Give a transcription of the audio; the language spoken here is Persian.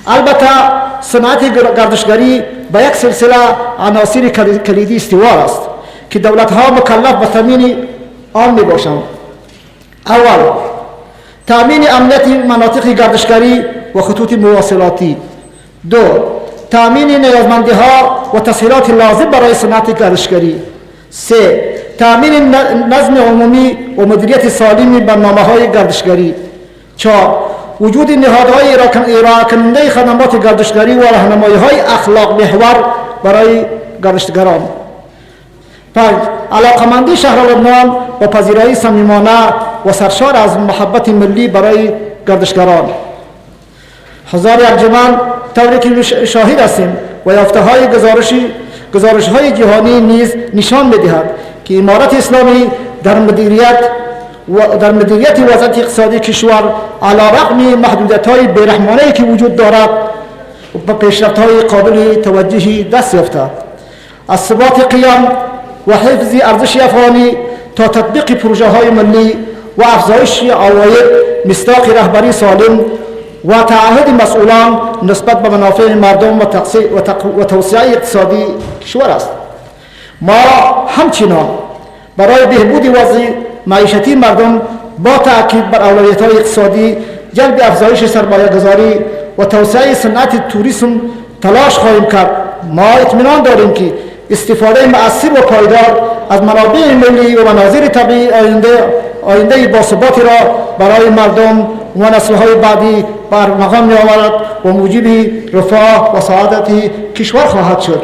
البته صنعت گردشگری به یک سلسله عناصر کلیدی استوار است که دولت‌ها مکلف به تامین آن میباشند. اول، تامین امنیت مناطق گردشگری و خطوط مواصلاتی. دو، تامین نیازمندی‌ها و تسهیلات لازم برای صنعت گردشگری. سه، تامین نظم عمومی و مدیریت سالم برنامه‌های گردشگری. چهار، وجود نهادهای ارائه کننده خدمات گردشگری و راهنمایی‌های اخلاق محور برای گردشگران. 5. علاقمندی شهر لبنان و پذیرایی صمیمانه و سرشار از محبت ملی برای گردشگران. هزار انجمن طوری که شاهد هستیم و یافته‌های گزارش‌های جهانی نیز نشان می‌دهد که امارت اسلامی در مدیریت وضعیت اقتصادی کشور علیرغم محدودیت‌های بی‌رحمانه‌ای که وجود دارد و پیشرفت‌های قابل توجهی دست یافته. از ثبات قیام و حفظ ارزش افغانی تا تطبیق پروژه‌های ملی و افزایش عواید مصداق رهبری سالم و تعهد مسئولان نسبت به منافع مردم و توسعه اقتصادی کشور است. ما همچنان برای بهبود وضع معیشتی مردم با تأکید بر اولویت‌های اقتصادی، جلب افزایش سرمایه‌گذاری و توسعه صنعت توریسم تلاش خواهیم کرد. ما اطمینان داریم که استفاده مؤثر و پایدار از منابع ملی و مناظر طبیعی آینده باثباتی را برای مردم و نسل‌های بعدی بر مقام می‌آورد و موجب رفاه و سعادت کشور خواهد شد.